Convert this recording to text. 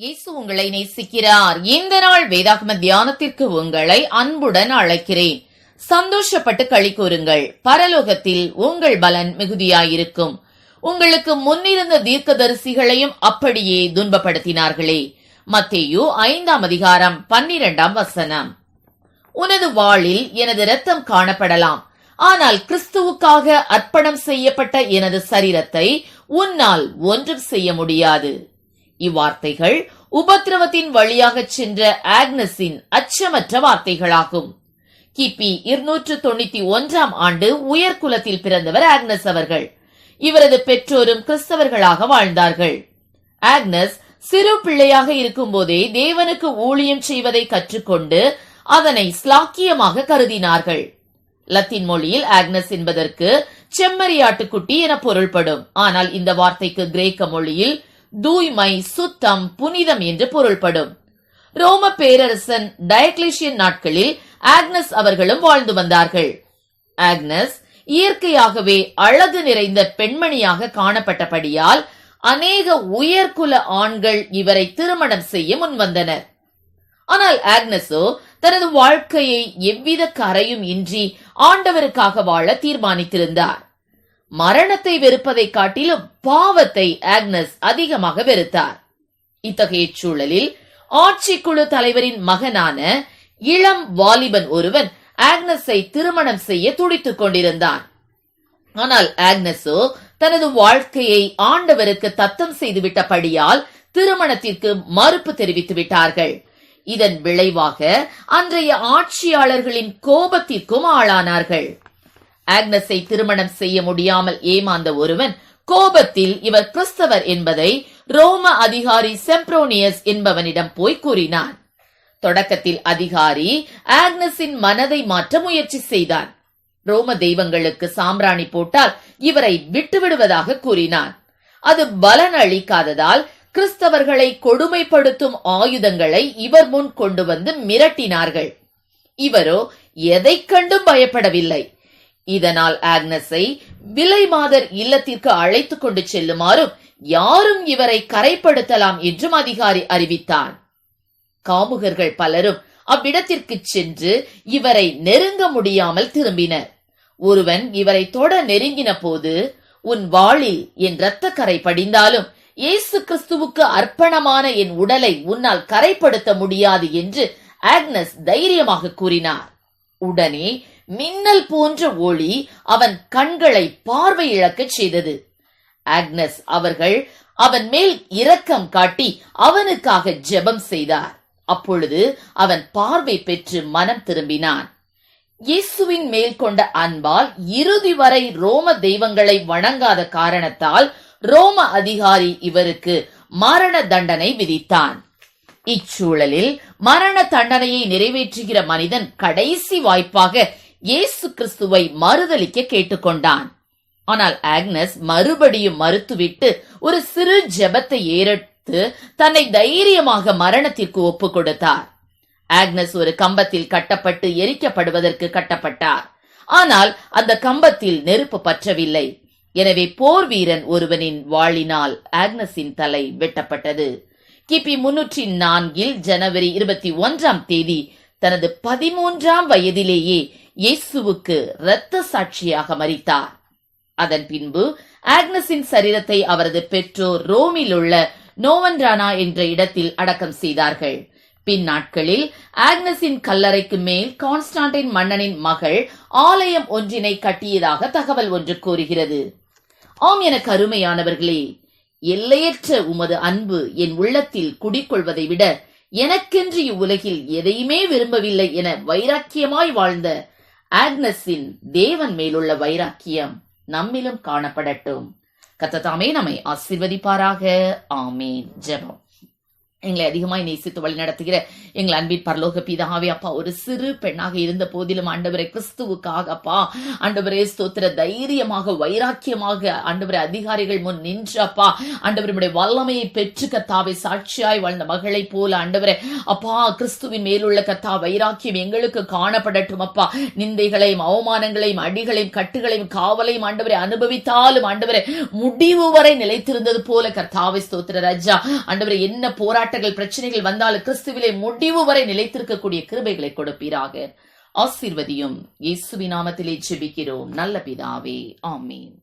இயேசு உங்களை நேசிக்கிறார். இந்த நாள் வேதாகம தியானத்திற்கு உங்களை அன்புடன் அழைக்கிறேன். சந்தோஷப்பட்டு களி கூறுங்கள், பரலோகத்தில் உங்கள் பலன் மிகுதியாயிருக்கும். உங்களுக்கு முன்னிருந்த தீர்க்கதரிசிகளையும் அப்படியே துன்பப்படுத்தினார்களே. மத்தேயு 5ஆம் அதிகாரம் 12ஆம் வசனம். உனது வாளில் எனது இரத்தம் காணப்படலாம், ஆனால் கிறிஸ்துவுக்காக அர்ப்பணம் செய்யப்பட்ட எனது சரீரத்தை உன்னால் ஒன்றும் செய்ய முடியாது. இவ்வார்த்தைகள் உபத்திரவத்தின் வழியாக சென்ற ஆக்னஸின் அச்சமற்ற வார்த்தைகளாகும். கிபி 291ஆம் ஆண்டு உயர்குலத்தில் பிறந்தவர் ஆக்னஸ் அவர்கள். இவரது பெற்றோரும் கிறிஸ்தவர்களாக வாழ்ந்தார்கள். ஆக்னஸ் சிறு பிள்ளையாக இருக்கும் போதே தேவனுக்கு ஊழியம் செய்வதை கற்றுக்கொண்டு அதனை ஸ்லாக்கியமாக கருதினார்கள். லத்தீன் மொழியில் ஆக்னஸ் என்பதற்கு செம்மறியாட்டுக்குட்டி என பொருள்படும். ஆனால் இந்த வார்த்தைக்கு கிரேக்க மொழியில் தூய்மை, சுத்தம், புனிதம் என்று பொருள்படும். ரோம பேரரசன் டயக்ளேசியன் நாட்களில் ஆக்னஸ் அவர்களும் வாழ்ந்து வந்தார்கள். ஆக்னஸ் இயற்கையாகவே அழகு நிறைந்த பெண்மணியாக காணப்பட்டபடியால் அநேக உயர்குல ஆண்கள் இவரை திருமணம் செய்ய முன்வந்தனர். ஆனால் ஆக்னஸோ தனது வாழ்க்கையை எவ்வித கரையும் இன்றி ஆண்டவருக்காக வாழ தீர்மானித்திருந்தார். மரணத்தை வெறுப்பதை காட்டிலும் பாவத்தை ஆக்னஸ் அதிகமாக வெறுத்தார். இத்தகைய சூழலில் ஆட்சிக்குழு தலைவரின் மகனான இளம் வாலிபன் ஒருவன் ஆக்னஸை திருமணம் செய்ய துடித்துக் கொண்டிருந்தான். ஆனால் ஆக்னஸோ தனது வாழ்க்கையை ஆண்டவருக்கு தத்தம் செய்துவிட்டபடியால் திருமணத்திற்கு மறுப்பு தெரிவித்து விட்டார்கள். இதன் விளைவாக அன்றைய ஆட்சியாளர்களின் கோபத்திற்கும் ஆளானார்கள். ஆக்னஸை திருமணம் செய்ய முடியாமல் ஏமாந்த ஒருவன் கோபத்தில் இவர் கிறிஸ்தவர் என்பதை ரோம அதிகாரி செம்ப்ரோனியஸ் என்பவனிடம் போய் கூறினான். தொடக்கத்தில் அதிகாரி ஆக்னஸின் மனதை மாற்ற முயற்சி செய்தான். ரோம தெய்வங்களுக்கு சாம்பிராணி போட்டால் இவரை விட்டுவிடுவதாக கூறினான். அது பலன் அளிக்காததால் கிறிஸ்தவர்களை கொடுமைப்படுத்தும் ஆயுதங்களை இவர் முன் கொண்டு வந்து மிரட்டினார்கள். இவரோ எதை கண்டும் பயப்படவில்லை. இதனால் ஆக்னஸை விலை மாதர் இல்லத்திற்கு அழைத்துக் கொண்டு செல்லுமாறும் யாரும் இவரை கரைப்படுத்தலாம் என்றும் அதிகாரி அறிவித்தான். காமுகர்கள் பலரும் அவ்விடத்திற்கு சென்று இவரை நெருங்க முடியாமல் திரும்பினர். ஒருவன் இவரை தொட நெருங்கின போது, உன் வாளில் என் இரத்த கரை படிந்தாலும் இயேசு கிறிஸ்துவுக்கு அர்ப்பணமான என் உடலை உன்னால் கரைப்படுத்த முடியாது என்று ஆக்னஸ் தைரியமாக கூறினார். உடனே மின்னல் போன்ற ஒளி அவன் கண்களை பார்வை இழக்கச் செய்தது. ஆக்னஸ் அவர்கள் அவன் மேல் இரக்கம் காட்டி அவனுக்காக ஜெபம் செய்தார். அப்பொழுது அவன் பார்வை பெற்று மனம் திரும்பினான். இயேசுவின் மேல் கொண்ட அன்பால் இறுதி வரை ரோம தெய்வங்களை வணங்காத காரணத்தால் ரோம அதிகாரி இவருக்கு மரண தண்டனை விதித்தான். இச்சூழலில் மரண தண்டனையை நிறைவேற்றுகிற மனிதன் கடைசி வாய்ப்பாக இயேசு கிறிஸ்துவை மறுதலிக்க கேட்டுக்கொண்டான். ஆனால் ஆக்னஸ் மறுபடியும் மறுத்துவிட்டு ஒரு சிறு ஜெபத்தை ஏறெடுத்து தன்னை தைரியமாக மரணத்திற்கு ஒப்பு கொடுத்தார். ஆக்னஸ் ஒரு கம்பத்தில் கட்டப்பட்டு எரிக்கப்படுவதற்கு கட்டப்பட்டார். ஆனால் அந்த கம்பத்தில் நெருப்பு பற்றவில்லை. எனவே போர் வீரன் ஒருவனின் வாளினால் ஆக்னஸின் தலை வெட்டப்பட்டது. கிபி 304 ஜனவரி 21ஆம் தேதி தனது 13ஆம் வயதிலேயே இயேசுவுக்கு இரத்த சாட்சியாக மரித்தார். அதன் பின்பு ஆக்னஸின் சரீரத்தை அவரது பெற்றோர் ரோமில் உள்ள நோவன்ரானா என்ற இடத்தில் அடக்கம் செய்தார்கள். பின் நாட்களில் ஆக்னஸின் கல்லறைக்கு மேல் கான்ஸ்டான்டைன் மன்னனின் மகள் ஆலயம் ஒன்றினை கட்டியதாக தகவல் ஒன்று கூறுகிறது. ஆம், எனக்கு அருமையானவர்களே, எல்லையற்ற உமது அன்பு என் உள்ளத்தில் குடிக்கொள்வதை விட எனக்கென்று இவ்வுலகில் எதையுமே விரும்பவில்லை என வைராக்கியமாய் வாழ்ந்த ஆக்னஸின் தேவன் மேலுள்ள வைராக்கியம் நம்மிலும் காணப்படட்டும். கர்த்தர் தாமே நம்மை ஆசீர்வதிப்பாராக. ஆமேன். ஜெபம். எங்களை அதிகமாய் நேசித்து வழி நடத்துகிற எங்கள் அன்பின் பரலோக பிதாவே, அப்பா, ஒரு சிறு பெண்ணாக இருந்த போதிலும் ஆண்டவரே கிறிஸ்துவுக்காக அப்பா ஆண்டவரே ஸ்தோத்திர தைரியமாக வைராக்கியமாக ஆண்டவரே அதிகாரிகள் முன் நின்று அப்பா ஆண்டவருடைய வல்லமையை பெற்று கர்த்தாவை சாட்சியாய் வாழ்ந்த மகளை போல ஆண்டவரே அப்பா கிறிஸ்துவின் மேலுள்ள கர்த்தா வைராக்கியம் எங்களுக்கு காணப்படட்டும். அப்பா நிந்தைகளையும் அவமானங்களையும் அடிகளையும் கட்டுகளையும் காவலையும் ஆண்டவரை அனுபவித்தாலும் ஆண்டவரே முடிவு வரை நிலைத்திருந்தது போல கர்த்தாவை ஸ்தோத்திர ராஜா ஆண்டவரே என்ன போராட்டம் போராட்டங்கள் பிரச்சனைகள் வந்தாலும் கிறிஸ்துவிலே முடிவு வரை நிலைத்திருக்கக்கூடிய கிருபைகளை கொடுப்பீராக. ஆசீர்வதியும். இயேசுவின் நாமத்திலே ஜெபிக்கிறோம் நல்ல பிதாவே, ஆமீன்.